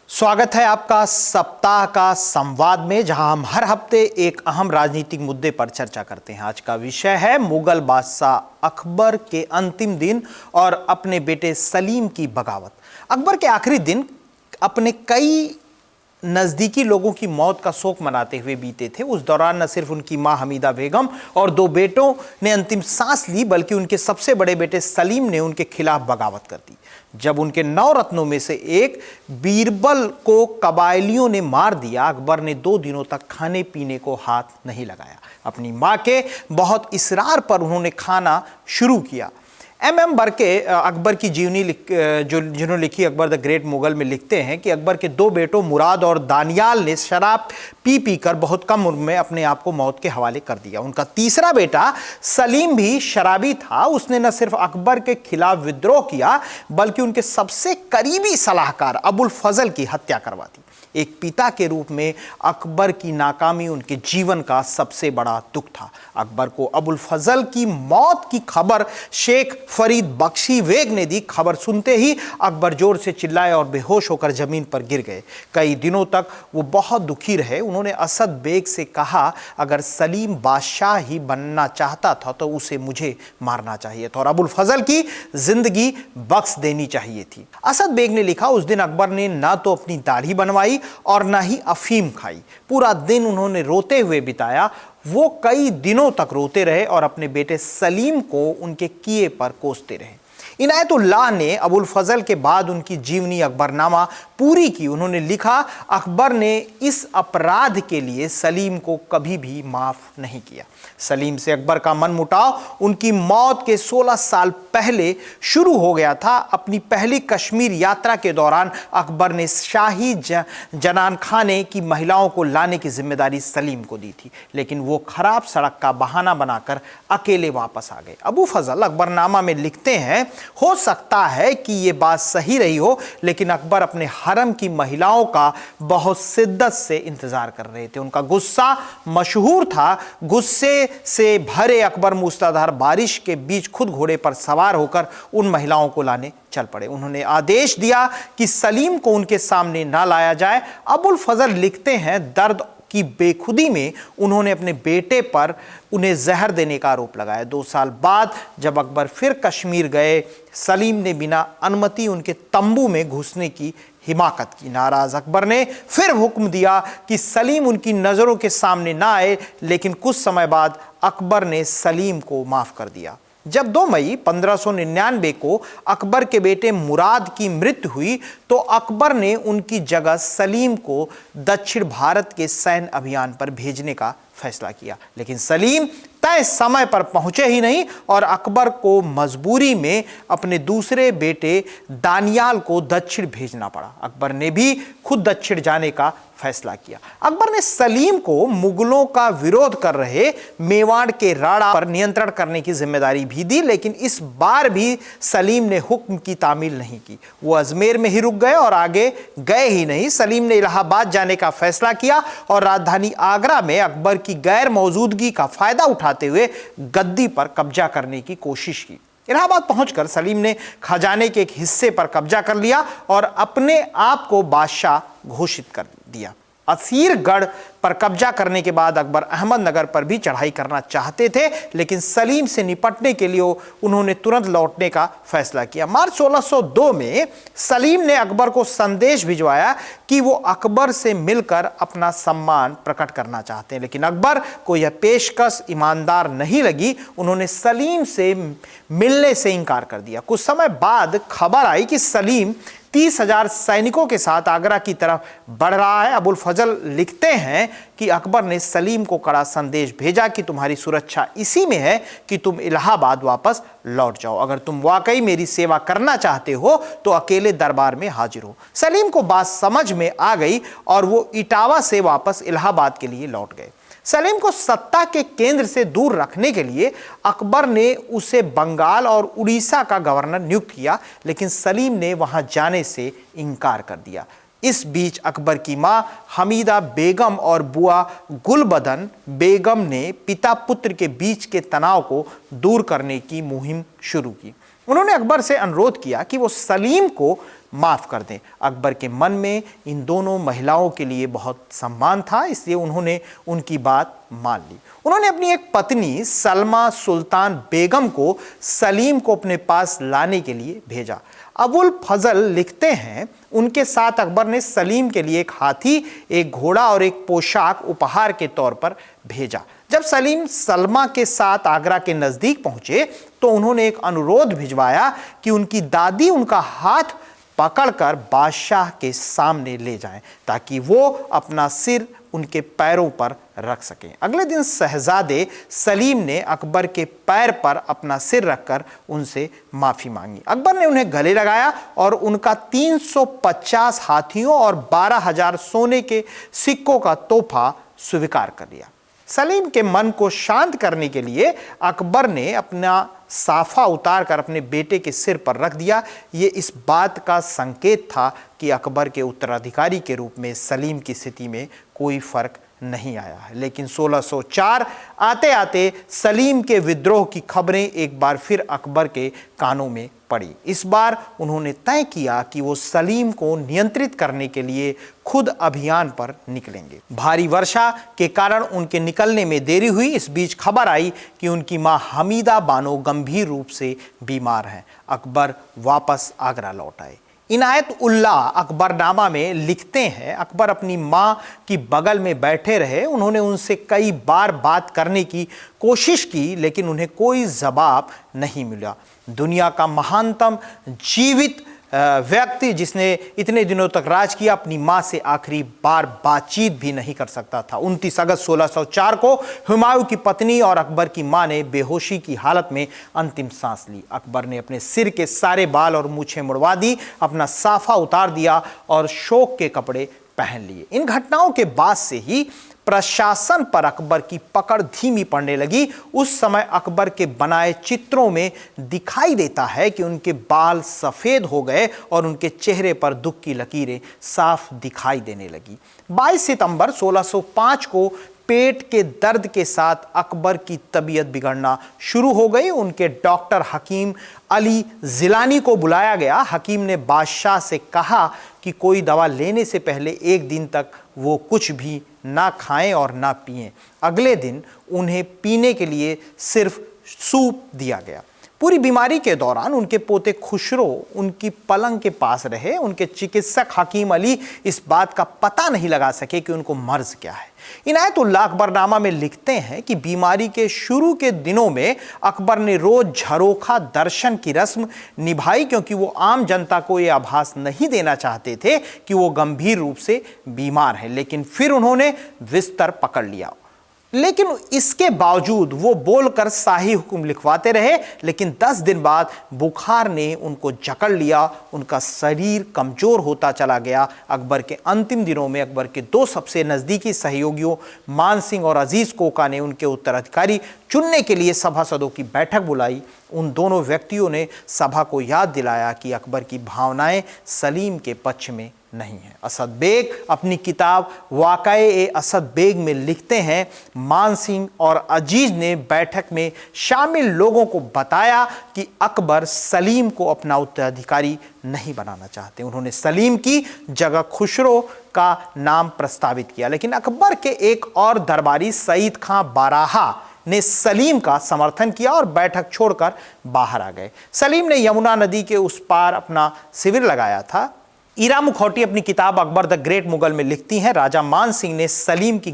स्वागत है आपका सप्ताह का संवाद में, जहां हम हर हफ्ते एक अहम राजनीतिक मुद्दे पर चर्चा करते हैं। आज का विषय है मुगल बादशाह अकबर के अंतिम दिन और अपने बेटे सलीम की बगावत। अकबर के आखिरी दिन अपने कई नज़दीकी लोगों की मौत का शोक मनाते हुए बीते थे। उस दौरान न सिर्फ उनकी मां हमीदा बेगम और दो बेटों ने अंतिम सांस ली, बल्कि उनके सबसे बड़े बेटे सलीम ने उनके खिलाफ बगावत कर दी। जब उनके 9 रत्नों में से एक बीरबल को कबायलियों ने मार दिया, अकबर ने 2 दिनों तक खाने पीने को हाथ नहीं लगाया। अपनी मां के बहुत इसरार पर उन्होंने खाना शुरू किया। एम बर्के अकबर की जीवनी जिन्होंने लिखी अकबर द ग्रेट मुगल में लिखते हैं कि अकबर के 2 बेटों मुराद और दानियाल ने शराब पी पी कर बहुत कम उम्र में अपने आप को मौत के हवाले कर दिया। उनका तीसरा बेटा सलीम भी शराबी था। उसने न सिर्फ अकबर के खिलाफ विद्रोह किया, बल्कि उनके सबसे करीबी सलाहकार अबुल फजल की हत्या करवा दी। एक पिता के रूप में अकबर की नाकामी उनके जीवन का सबसे बड़ा दुख था। अकबर को अबुल फजल की मौत की खबर शेख फरीद बख्शी बेग ने दी। खबर सुनते ही अकबर जोर से चिल्लाए और बेहोश होकर जमीन पर गिर गए। कई दिनों तक वो बहुत दुखी रहे। उन्होंने असद बेग से कहा, अगर सलीम बादशाह ही बनना चाहता था तो उसे मुझे मारना चाहिए था और अबुल फजल की जिंदगी बख्श देनी चाहिए थी। असद बेग ने लिखा, उस दिन अकबर ने ना तो अपनी दाढ़ी बनवाई और ना ही अफीम खाई। पूरा दिन उन्होंने रोते हुए बिताया। वो कई दिनों तक रोते रहे और अपने बेटे सलीम को उनके किए पर कोसते रहे। इनायतुल्लाह ने अबुल फजल के बाद उनकी जीवनी अकबरनामा पूरी की। उन्होंने लिखा, अकबर ने इस अपराध के लिए सलीम को कभी भी माफ नहीं किया। सलीम से अकबर का मनमुटाव उनकी मौत के 16 साल पहले शुरू हो गया था। अपनी पहली कश्मीर यात्रा के दौरान अकबर ने शाही जनान खाने की महिलाओं को लाने की जिम्मेदारी सलीम को दी थी, लेकिन वो खराब सड़क का बहाना बनाकर अकेले वापस आ गए। अबू फजल अकबरनामा में लिखते हैं, हो सकता है कि ये बात सही रही हो, लेकिन अकबर अपने हरम की महिलाओं का बहुत शिद्दत से इंतजार कर रहे थे। उनका गुस्सा मशहूर था। गुस्से से भरे अकबर मूसलाधार बारिश के बीच खुद घोड़े पर सवार होकर उन महिलाओं को लाने चल पड़े। उन्होंने आदेश दिया कि सलीम को उनके सामने ना लाया जाए। अबुल फजल लिखते हैं, दर्द की बेखुदी में उन्होंने अपने बेटे पर उन्हें जहर देने का आरोप लगाया। 2 साल बाद जब अकबर फिर कश्मीर गए, सलीम ने बिना अनुमति उनके तंबू में घुसने की हिमाकत की। नाराज अकबर ने फिर हुक्म दिया कि सलीम उनकी नज़रों के सामने ना आए, लेकिन कुछ समय बाद अकबर ने सलीम को माफ कर दिया। जब 2 मई 1599 को अकबर के बेटे मुराद की मृत्यु हुई, तो अकबर ने उनकी जगह सलीम को दक्षिण भारत के सैन्य अभियान पर भेजने का फैसला किया, लेकिन सलीम तय समय पर पहुंचे ही नहीं और अकबर को मजबूरी में अपने दूसरे बेटे दानियाल को दक्षिण भेजना पड़ा। अकबर ने भी खुद दक्षिण जाने का फैसला किया। अकबर ने सलीम को मुगलों का विरोध कर रहे मेवाड़ के राणा पर नियंत्रण करने की जिम्मेदारी भी दी, लेकिन इस बार भी सलीम ने हुक्म की तामील नहीं की। वो अजमेर में ही रुक गए और आगे गए ही नहीं। सलीम ने इलाहाबाद जाने का फैसला किया और राजधानी आगरा में अकबर की गैर मौजूदगी का फायदा उठाते हुए गद्दी पर कब्जा करने की कोशिश की। इलाहाबाद पहुंचकर सलीम ने खजाने के एक हिस्से पर कब्जा कर लिया और अपने आप को बादशाह घोषित कर दिया। असीरगढ़ पर कब्जा करने के बाद अकबर अहमदनगर पर भी चढ़ाई करना चाहते थे, लेकिन सलीम से निपटने के लिए उन्होंने तुरंत लौटने का फैसला किया। मार्च 1602 में सलीम ने अकबर को संदेश भिजवाया कि वो अकबर से मिलकर अपना सम्मान प्रकट करना चाहते हैं, लेकिन अकबर को यह पेशकश ईमानदार नहीं लगी। उन्होंने सलीम से मिलने से इनकार कर दिया। कुछ समय बाद खबर आई कि सलीम 30,000 सैनिकों के साथ आगरा की तरफ बढ़ रहा है। अबुल फजल लिखते हैं कि अकबर ने सलीम को कड़ा संदेश भेजा कि तुम्हारी सुरक्षा इसी में है कि तुम इलाहाबाद वापस लौट जाओ। अगर तुम वाकई मेरी सेवा करना चाहते हो तो अकेले दरबार में हाजिर हो। सलीम को बात समझ में आ गई और वो इटावा से वापस इलाहाबाद के लिए लौट गए। सलीम को सत्ता के केंद्र से दूर रखने के लिए अकबर ने उसे बंगाल और उड़ीसा का गवर्नर नियुक्त किया, लेकिन सलीम ने वहां जाने से इनकार कर दिया। इस बीच अकबर की मां हमीदा बेगम और बुआ गुलबदन बेगम ने पिता पुत्र के बीच के तनाव को दूर करने की मुहिम शुरू की। उन्होंने अकबर से अनुरोध किया कि वो सलीम को माफ कर दें। अकबर के मन में इन दोनों महिलाओं के लिए बहुत सम्मान था, इसलिए उन्होंने उनकी बात मान ली। उन्होंने अपनी एक पत्नी सलमा सुल्तान बेगम को सलीम को अपने पास लाने के लिए भेजा। अबुल फजल लिखते हैं, उनके साथ अकबर ने सलीम के लिए एक हाथी, एक घोड़ा और एक पोशाक उपहार के तौर पर भेजा। जब सलीम सलमा के साथ आगरा के नजदीक पहुंचे तो उन्होंने एक अनुरोध भिजवाया कि उनकी दादी उनका हाथ पकड़कर बादशाह के सामने ले जाएं ताकि वो अपना सिर उनके पैरों पर रख सकें। अगले दिन शहजादे सलीम ने अकबर के पैर पर अपना सिर रखकर उनसे माफी मांगी। अकबर ने उन्हें गले लगाया और उनका 350 हाथियों और 12,000 सोने के सिक्कों का तोहफा स्वीकार कर लिया। सलीम के मन को शांत करने के लिए अकबर ने अपना साफा उतार कर अपने बेटे के सिर पर रख दिया। ये इस बात का संकेत था कि अकबर के उत्तराधिकारी के रूप में सलीम की स्थिति में कोई फर्क नहीं आया है। लेकिन 1604 आते आते सलीम के विद्रोह की खबरें एक बार फिर अकबर के कानों में पड़ी। इस बार उन्होंने तय किया कि वो सलीम को नियंत्रित करने के लिए खुद अभियान पर निकलेंगे। भारी वर्षा के कारण उनके निकलने में देरी हुई। इस बीच खबर आई कि उनकी मां हमीदा बानो गंभीर रूप से बीमार हैं। अकबर वापस आगरा लौट आए। इनायत उल्लाह अकबरनामा में लिखते हैं, अकबर अपनी मां की बगल में बैठे रहे। उन्होंने उनसे कई बार बात करने की कोशिश की लेकिन उन्हें कोई जवाब नहीं मिला। दुनिया का महानतम जीवित व्यक्ति जिसने इतने दिनों तक राज किया अपनी मां से आखिरी बार बातचीत भी नहीं कर सकता था। 29 अगस्त 1604 को हुमायूं की पत्नी और अकबर की मां ने बेहोशी की हालत में अंतिम सांस ली। अकबर ने अपने सिर के सारे बाल और मूछें मुड़वा दी, अपना साफा उतार दिया और शोक के कपड़े पहन लिए। इन घटनाओं के बाद से ही प्रशासन पर अकबर की पकड़ धीमी पड़ने लगी। उस समय अकबर के बनाए चित्रों में दिखाई देता है कि उनके बाल सफेद हो गए और उनके चेहरे पर दुख की लकीरें साफ दिखाई देने लगी। 22 सितंबर 1605 को पेट के दर्द के साथ अकबर की तबीयत बिगड़ना शुरू हो गई। उनके डॉक्टर हकीम अली जिलानी को बुलाया गया। हकीम ने बादशाह से कहा कि कोई दवा लेने से पहले एक दिन तक वो कुछ भी ना खाएं और ना पिएं। अगले दिन उन्हें पीने के लिए सिर्फ सूप दिया गया। पूरी बीमारी के दौरान उनके पोते खुसरो उनकी पलंग के पास रहे। उनके चिकित्सक हकीम अली इस बात का पता नहीं लगा सके कि उनको मर्ज क्या है। इनायत उल्लाह अकबरनामा में लिखते हैं कि बीमारी के शुरू के दिनों में अकबर ने रोज झरोखा दर्शन की रस्म निभाई क्योंकि वो आम जनता को ये आभास नहीं देना चाहते थे कि वो गंभीर रूप से बीमार हैं। लेकिन फिर उन्होंने बिस्तर पकड़ लिया। लेकिन इसके बावजूद वो बोलकर शाही हुक्म लिखवाते रहे। लेकिन 10 दिन बाद बुखार ने उनको जकड़ लिया। उनका शरीर कमजोर होता चला गया। अकबर के अंतिम दिनों में अकबर के 2 सबसे नज़दीकी सहयोगियों मान सिंह और अजीज कोका ने उनके उत्तराधिकारी चुनने के लिए सभासदों की बैठक बुलाई। उन दोनों व्यक्तियों ने सभा को याद दिलाया कि अकबर की भावनाएं सलीम के पक्ष में नहीं है। असद बेग अपनी किताब वाक़ए असद बेग में लिखते हैं, मान सिंह और अजीज ने बैठक में शामिल लोगों को बताया कि अकबर सलीम को अपना उत्तराधिकारी नहीं बनाना चाहते। उन्होंने सलीम की जगह खुसरो का नाम प्रस्तावित किया। लेकिन अकबर के एक और दरबारी सईद खां बाराहा ने सलीम का समर्थन किया और बैठक छोड़कर बाहर आ गए। सलीम ने यमुना नदी के उस पार अपना शिविर लगाया था। ईरा मुखौटी अपनी किताब अकबर द ग्रेट मुगल में लिखती हैं, राजा मान सिंह ने सलीम की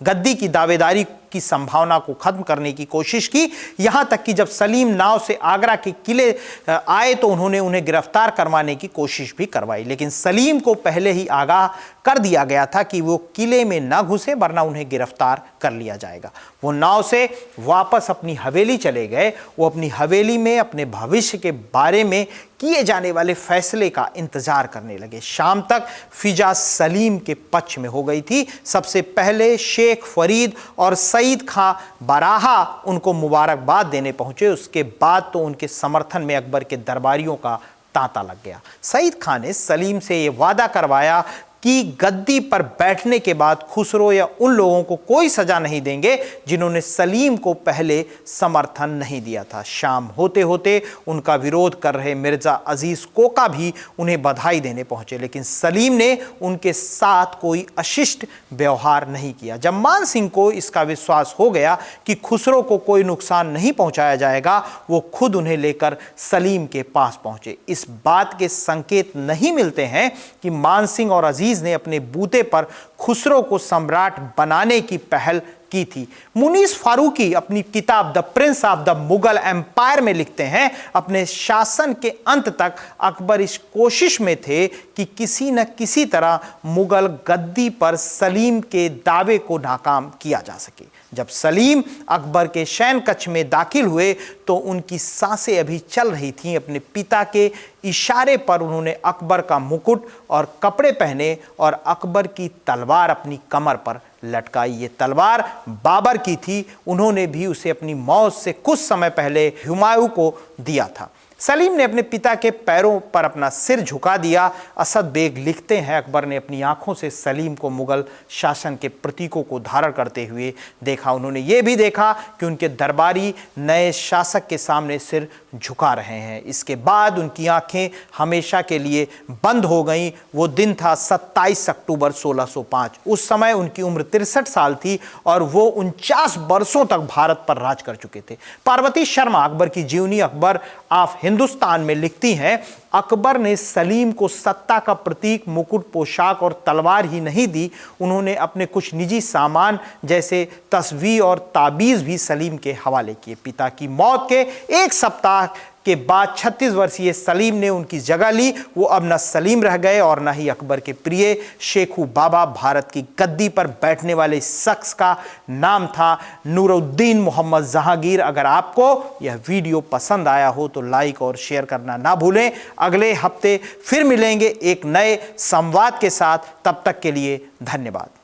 गद्दी की दावेदारी की संभावना को खत्म करने की कोशिश की। यहां तक कि जब सलीम नाव से आगरा के किले आए तो उन्होंने उन्हें गिरफ्तार करवाने की कोशिश भी करवाई। लेकिन सलीम को पहले ही आगाह कर दिया गया था कि वो किले में न घुसे वरना उन्हें गिरफ्तार कर लिया जाएगा। वो नाव से वापस अपनी हवेली चले गए। वो अपनी हवेली में अपने भविष्य के बारे में किए जाने वाले फैसले का इंतजार करने लगे। शाम तक फिजा सलीम के पक्ष में हो गई थी। सबसे पहले शेख फरीद और सईद खां बाराहा उनको मुबारकबाद देने पहुंचे। उसके बाद तो उनके समर्थन में अकबर के दरबारियों का तांता लग गया। सईद खां ने सलीम से यह वादा करवाया कि गद्दी पर बैठने के बाद खुसरो या उन लोगों को कोई सजा नहीं देंगे जिन्होंने सलीम को पहले समर्थन नहीं दिया था। शाम होते होते उनका विरोध कर रहे मिर्जा अजीज कोका भी उन्हें बधाई देने पहुंचे, लेकिन सलीम ने उनके साथ कोई अशिष्ट व्यवहार नहीं किया। जब मान सिंह को इसका विश्वास हो गया कि खुसरो को कोई नुकसान नहीं पहुंचाया जाएगा, वो खुद उन्हें लेकर सलीम के पास पहुंचे। इस बात के संकेत नहीं मिलते हैं कि मान सिंह और अजीज ने अपने बूते पर खुसरो को सम्राट बनाने की पहल की थी। मुनीस फारूकी अपनी किताब the prince of the Mughal empire में लिखते हैं, अपने शासन के अंत तक अकबर इस कोशिश में थे कि किसी न किसी तरह मुगल गद्दी पर सलीम के दावे को नाकाम किया जा सके। जब सलीम अकबर के शयन कक्ष में दाखिल हुए तो उनकी सांसें अभी चल रही थीं। अपने पिता के इशारे पर उन्होंने अकबर का मुकुट और कपड़े पहने और अकबर की तलवार अपनी कमर पर लटकाई। ये तलवार बाबर की थी, उन्होंने भी उसे अपनी मौत से कुछ समय पहले हुमायूं को दिया था। सलीम ने अपने पिता के पैरों पर अपना सिर झुका दिया। असद बेग लिखते हैं, अकबर ने अपनी आंखों से सलीम को मुगल शासन के प्रतीकों को धारण करते हुए देखा। उन्होंने ये भी देखा कि उनके दरबारी नए शासक के सामने सिर झुका रहे हैं। इसके बाद उनकी आंखें हमेशा के लिए बंद हो गईं। वो दिन था 27 अक्टूबर 1605। उस समय उनकी उम्र 63 साल थी और वो 49 वर्षों तक भारत पर राज कर चुके थे। पार्वती शर्मा अकबर की जीवनी अकबर ऑफ हिंदुस्तान में लिखती हैं, अकबर ने सलीम को सत्ता का प्रतीक मुकुट, पोशाक और तलवार ही नहीं दी, उन्होंने अपने कुछ निजी सामान जैसे तस्वीर और ताबीज भी सलीम के हवाले किए। पिता की मौत के एक सप्ताह के बाद 36 वर्षीय सलीम ने उनकी जगह ली। वो अब न सलीम रह गए और न ही अकबर के प्रिय शेखू बाबा। भारत की गद्दी पर बैठने वाले शख्स का नाम था नूरुद्दीन मोहम्मद जहांगीर। अगर आपको यह वीडियो पसंद आया हो तो लाइक और शेयर करना ना भूलें। अगले हफ्ते फिर मिलेंगे एक नए संवाद के साथ। तब तक के लिए धन्यवाद।